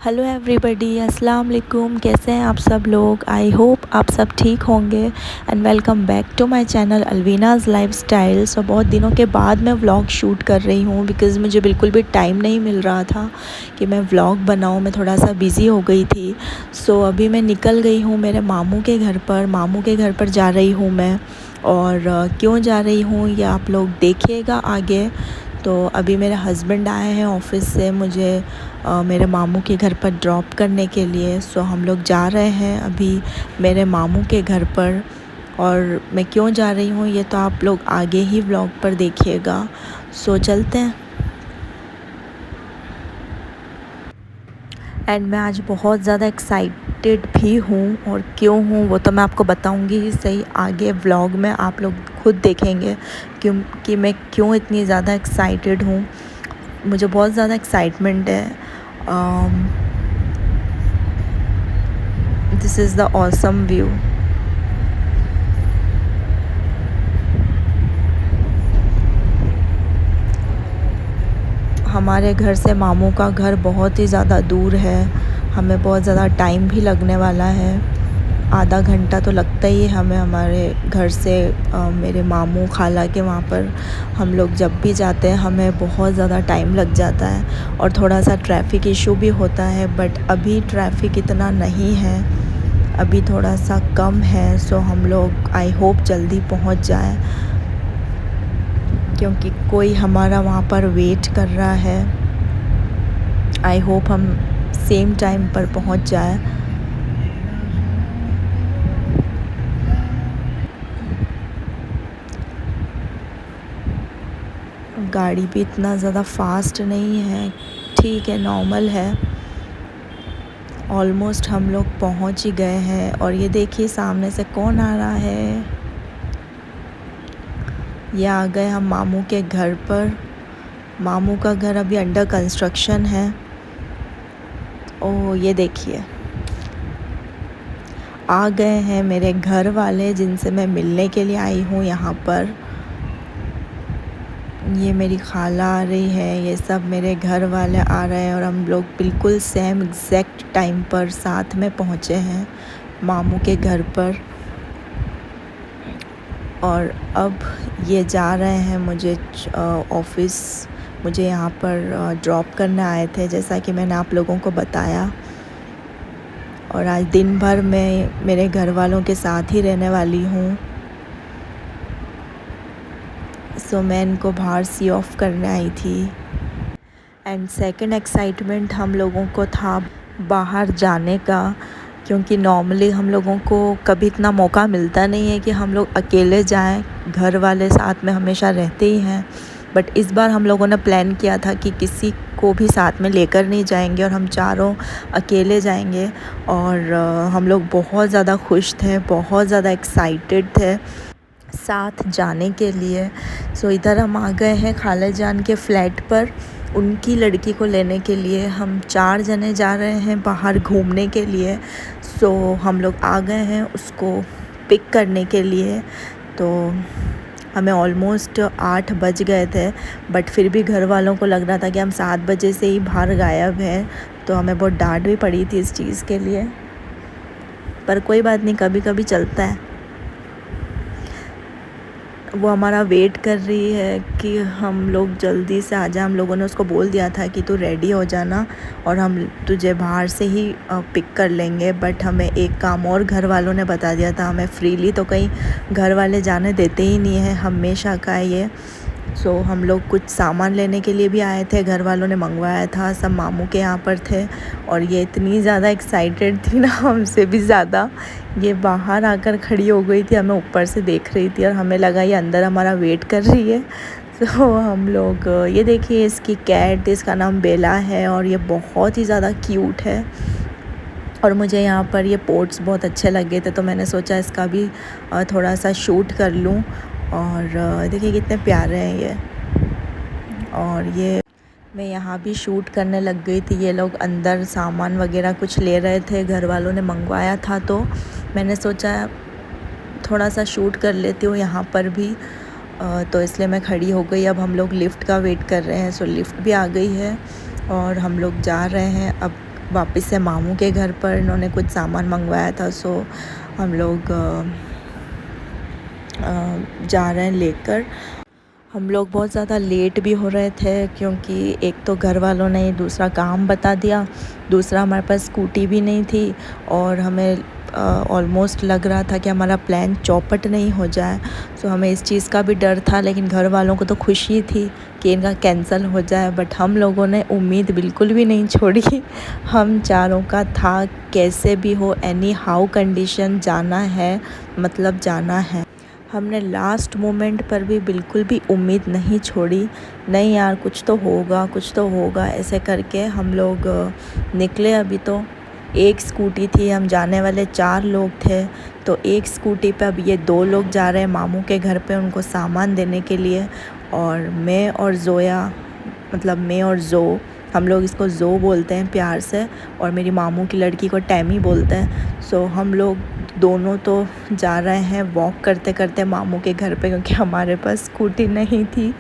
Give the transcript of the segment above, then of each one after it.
Hello everybody, अस्सलाम वालेकुम। कैसे हैं आप सब लोग? आई होप आप सब ठीक होंगे and welcome back to my channel Alvina's lifestyle. So बहुत दिनों के बाद मैं व्लॉग शूट कर रही हूँ बिकॉज़ मुझे बिल्कुल भी टाइम नहीं मिल रहा था कि मैं व्लॉग बनाऊँ। मैं थोड़ा सा बिज़ी हो गई थी। सो अभी मैं निकल गई हूँ मेरे मामू के घर पर। मामू के घर पर जा रही हूँ मैं, और क्यों जा रही हूँ ये आप लोग देखिएगा आगे। तो अभी मेरे हस्बैंड आए हैं ऑफ़िस से मुझे मेरे मामू के घर पर ड्रॉप करने के लिए। सो हम लोग जा रहे हैं अभी मेरे मामू के घर पर। और मैं क्यों जा रही हूँ ये तो आप लोग आगे ही व्लॉग पर देखिएगा। सो चलते हैं। एंड मैं आज बहुत ज़्यादा एक्साइटेड भी हूँ, और क्यों हूँ वो तो मैं आपको बताऊँगी ही सही आगे व्लॉग में। आप लोग खुद देखेंगे क्योंकि मैं क्यों इतनी ज़्यादा एक्साइटेड हूँ। मुझे बहुत ज़्यादा एक्साइटमेंट है। This is the awesome view. हमारे घर से मामू का घर बहुत ही ज़्यादा दूर है। हमें बहुत ज़्यादा टाइम भी लगने वाला है। आधा घंटा तो लगता ही है हमें हमारे घर से मेरे मामू खाला के वहाँ पर हम लोग जब भी जाते हैं हमें बहुत ज़्यादा टाइम लग जाता है, और थोड़ा सा ट्रैफ़िक इशू भी होता है। बट अभी ट्रैफ़िक इतना नहीं है, अभी थोड़ा सा कम है। सो हम लोग आई होप जल्दी पहुँच जाए, क्योंकि कोई हमारा वहाँ पर वेट कर रहा है। आई होप हम सेम टाइम पर पहुँच जाए। गाड़ी भी इतना ज़्यादा फास्ट नहीं है, ठीक है, नॉर्मल है। ऑलमोस्ट हम लोग पहुँच ही गए हैं। और ये देखिए सामने से कौन आ रहा है। ये आ गए हम मामू के घर पर। मामू का घर अभी अंडर कंस्ट्रक्शन है। ओह ये देखिए आ गए हैं मेरे घर वाले जिनसे मैं मिलने के लिए आई हूँ यहाँ पर। ये मेरी खाला आ रही है, ये सब मेरे घर वाले आ रहे हैं, और हम लोग बिल्कुल सेम एग्जैक्ट टाइम पर साथ में पहुँचे हैं मामू के घर पर। और अब ये जा रहे हैं मुझे ऑफ़िस, मुझे यहाँ पर ड्रॉप करने आए थे जैसा कि मैंने आप लोगों को बताया। और आज दिन भर मैं मेरे घर वालों के साथ ही रहने वाली हूँ। सो मैं इनको बाहर सी ऑफ करने आई थी। एंड सेकंड एक्साइटमेंट हम लोगों को था बाहर जाने का, क्योंकि नॉर्मली हम लोगों को कभी इतना मौका मिलता नहीं है कि हम लोग अकेले जाएं। घर वाले साथ में हमेशा रहते ही हैं, बट इस बार हम लोगों ने प्लान किया था कि किसी को भी साथ में लेकर नहीं जाएंगे और हम चारों अकेले जाएंगे। और हम लोग बहुत ज़्यादा खुश थे, बहुत ज़्यादा एक्साइटेड थे साथ जाने के लिए। सो इधर हम आ गए हैं खाला जान के फ्लैट पर उनकी लड़की को लेने के लिए। हम 4 जने जा रहे हैं बाहर घूमने के लिए। सो हम लोग आ गए हैं उसको पिक करने के लिए। तो हमें ऑलमोस्ट 8 बज गए थे, बट फिर भी घर वालों को लग रहा था कि हम 7 बजे से ही बाहर गायब हैं। तो हमें बहुत डांट भी पड़ी थी इस चीज़ के लिए, पर कोई बात नहीं, कभी कभी चलता है। वो हमारा वेट कर रही है कि हम लोग जल्दी से आ जाए। हम लोगों ने उसको बोल दिया था कि तू रेडी हो जाना और हम तुझे बाहर से ही पिक कर लेंगे। बट हमें एक काम और घर वालों ने बता दिया था, हमें फ्रीली तो कहीं घर वाले जाने देते ही नहीं है हमेशा का ये। सो हम लोग कुछ सामान लेने के लिए भी आए थे, घर वालों ने मंगवाया था, सब मामू के यहाँ पर थे। और ये इतनी ज़्यादा एक्साइटेड थी ना, हमसे भी ज़्यादा। ये बाहर आकर खड़ी हो गई थी, हमें ऊपर से देख रही थी और हमें लगा ये अंदर हमारा वेट कर रही है। तो हम लोग ये देखिए इसकी कैट, इसका नाम बेला है और ये बहुत ही ज़्यादा क्यूट है। और मुझे यहाँ पर ये पोट्स बहुत अच्छे लगे थे, तो मैंने सोचा इसका भी थोड़ा सा शूट कर लूँ। और देखिए कितने प्यारे हैं ये। और ये मैं यहाँ भी शूट करने लग गई थी। ये लोग अंदर सामान वगैरह कुछ ले रहे थे, घर वालों ने मंगवाया था, तो मैंने सोचा थोड़ा सा शूट कर लेती हूँ यहाँ पर भी। तो इसलिए मैं खड़ी हो गई। अब हम लोग लिफ़्ट का वेट कर रहे हैं। सो लिफ़्ट भी आ गई है और हम लोग जा रहे हैं अब वापस से मामू के घर पर इन्होंने कुछ सामान मंगवाया था, सो हम लोग जा रहे हैं लेकर। हम लोग बहुत ज़्यादा लेट भी हो रहे थे क्योंकि एक तो घर वालों ने दूसरा काम बता दिया, दूसरा हमारे पास स्कूटी भी नहीं थी और हमें ऑलमोस्ट लग रहा था कि हमारा प्लान चौपट नहीं हो जाए। सो हमें इस चीज़ का भी डर था, लेकिन घर वालों को तो खुशी थी कि इनका कैंसिल हो जाए, बट हम लोगों ने उम्मीद बिल्कुल भी नहीं छोड़ी। हम चारों का था कैसे भी हो, एनी हाउ कंडीशन जाना है, मतलब जाना है। हमने लास्ट मोमेंट पर भी बिल्कुल भी उम्मीद नहीं छोड़ी, नहीं यार कुछ तो होगा, कुछ तो होगा, ऐसे करके हम लोग निकले। अभी तो एक स्कूटी थी, हम जाने वाले 4 लोग थे, तो एक स्कूटी पे अब ये 2 लोग जा रहे हैं मामू के घर पे उनको सामान देने के लिए, और मैं और ज़ोया, मतलब मैं और ज़ो, हम लोग इसको ज़ो बोलते हैं प्यार से, और मेरी मामू की लड़की को टैमी बोलते हैं। सो हम लोग दोनों तो जा रहे हैं वॉक करते करते मामू के घर पे, क्योंकि हमारे पास स्कूटी नहीं थी,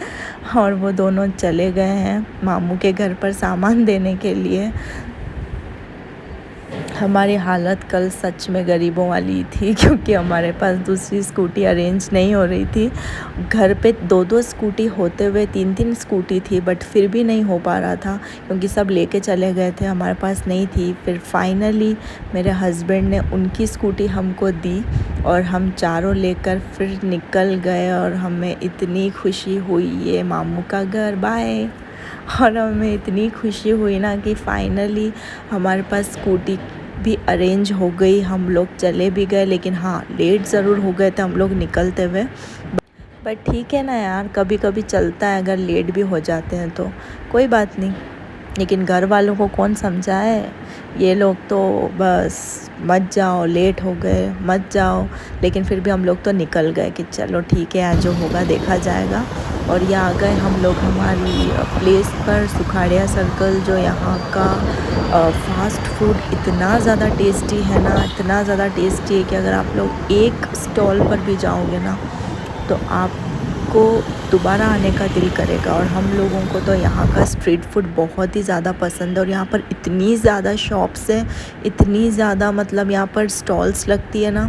और वो दोनों चले गए हैं मामू के घर पर सामान देने के लिए। हमारी हालत कल सच में गरीबों वाली थी, क्योंकि हमारे पास दूसरी स्कूटी अरेंज नहीं हो रही थी। घर पे 2-2 स्कूटी होते हुए 3-3 स्कूटी थी, बट फिर भी नहीं हो पा रहा था क्योंकि सब लेके चले गए थे, हमारे पास नहीं थी। फिर फाइनली मेरे हस्बैंड ने उनकी स्कूटी हमको दी और हम चारों लेकर फिर निकल गए, और हमें इतनी खुशी हुई, ये मामू का घर बाय। और हमें इतनी खुशी हुई ना कि फाइनली हमारे पास स्कूटी भी अरेंज हो गई, हम लोग चले भी गए, लेकिन हाँ लेट ज़रूर हो गए थे हम लोग निकलते हुए, बट ठीक है ना यार, कभी कभी चलता है, अगर लेट भी हो जाते हैं तो कोई बात नहीं। लेकिन घर वालों को कौन समझाए, ये लोग तो बस मत जाओ, लेट हो गए मत जाओ, लेकिन फिर भी हम लोग तो निकल गए कि चलो ठीक है, आज जो होगा देखा जाएगा। और ये आ गए हम लोग हमारी प्लेस पर, सुखाड़िया सर्कल, जो यहाँ का फ़ास्ट फूड इतना ज़्यादा टेस्टी है ना, इतना ज़्यादा टेस्टी है कि अगर आप लोग एक स्टॉल पर भी जाओगे ना तो आपको दोबारा आने का दिल करेगा। और हम लोगों को तो यहाँ का स्ट्रीट फूड बहुत ही ज़्यादा पसंद है, और यहाँ पर इतनी ज़्यादा शॉप्स हैं, इतनी ज़्यादा, मतलब यहाँ पर स्टॉल्स लगती है ना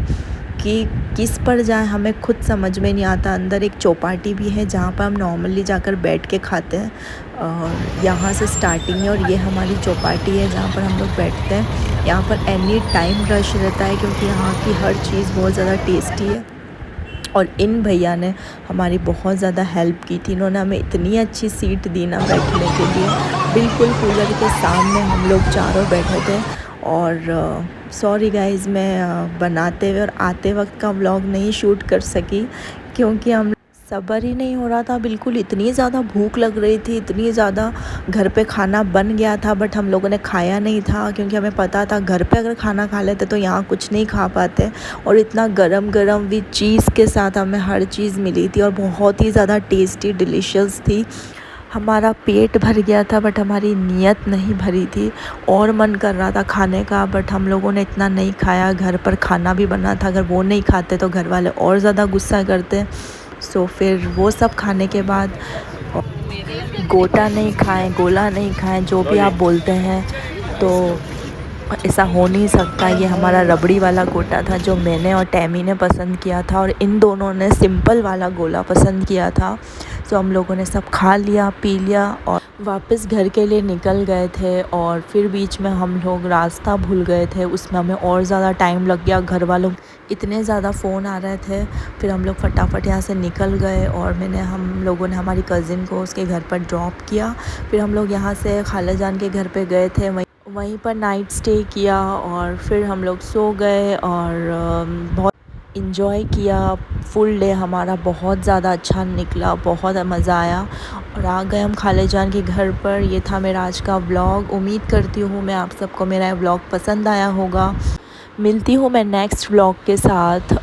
कि किस पर जाए हमें खुद समझ में नहीं आता। अंदर एक चौपाटी भी है जहाँ पर हम नॉर्मली जाकर बैठ के खाते हैं, और यहाँ से स्टार्टिंग है, और ये हमारी चौपाटी है जहाँ पर हम लोग बैठते हैं। यहाँ पर एनी टाइम रश रहता है क्योंकि यहाँ की हर चीज़ बहुत ज़्यादा टेस्टी है। और इन भैया ने हमारी बहुत ज़्यादा हेल्प की थी, इन्होंने हमें इतनी अच्छी सीट दी ना बैठने के लिए, बिल्कुल कूलर के सामने हम लोग चारों बैठे थे। और सॉरी गाइज़, मैं बनाते हुए और आते वक्त का व्लॉग नहीं शूट कर सकी क्योंकि हम सब्र ही नहीं हो रहा था बिल्कुल, इतनी ज़्यादा भूख लग रही थी, इतनी ज़्यादा। घर पे खाना बन गया था बट हम लोगों ने खाया नहीं था क्योंकि हमें पता था घर पे अगर खाना खा लेते तो यहाँ कुछ नहीं खा पाते। और इतना गरम गरम विद चीज़ के साथ हमें हर चीज़ मिली थी और बहुत ही ज़्यादा टेस्टी डिलीशियस थी। हमारा पेट भर गया था बट हमारी नीयत नहीं भरी थी, और मन कर रहा था खाने का, बट हम लोगों ने इतना नहीं खाया। घर पर खाना भी बना था, अगर वो नहीं खाते तो घर वाले और ज़्यादा गुस्सा करते। सो फिर वो सब खाने के बाद गोटा नहीं खाएं, गोला नहीं खाएं, जो भी आप बोलते हैं, तो ऐसा हो नहीं सकता। ये हमारा रबड़ी वाला गोटा था जो मैंने और टैमी ने पसंद किया था, और इन दोनों ने सिंपल वाला गोला पसंद किया था। सो हम लोगों ने सब खा लिया, पी लिया और वापस घर के लिए निकल गए थे। और फिर बीच में हम लोग रास्ता भूल गए थे, उसमें हमें और ज़्यादा टाइम लग गया। घर वालों इतने ज़्यादा फ़ोन आ रहे थे, फिर हम लोग फटाफट यहाँ से निकल गए। और हम लोगों ने हमारी कज़िन को उसके घर पर ड्रॉप किया। फिर हम लोग यहाँ से खाला जान के घर पे गए थे, वहीं पर नाइट स्टे किया, और फिर हम लोग सो गए और बहुत इन्जॉय किया। फुल डे हमारा बहुत ज़्यादा अच्छा निकला, बहुत मज़ा आया। और आ गए हम खाले जान के घर पर। ये था मेरा आज का व्लॉग। उम्मीद करती हूँ मैं आप सबको मेरा व्लॉग पसंद आया होगा। मिलती हूँ मैं नेक्स्ट व्लॉग के साथ।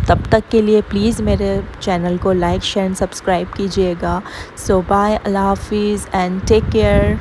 तब तक के लिए प्लीज़ मेरे चैनल को लाइक शेयर एंड सब्सक्राइब कीजिएगा। सो बाय, अल्लाह हाफिज़ एंड टेक केयर।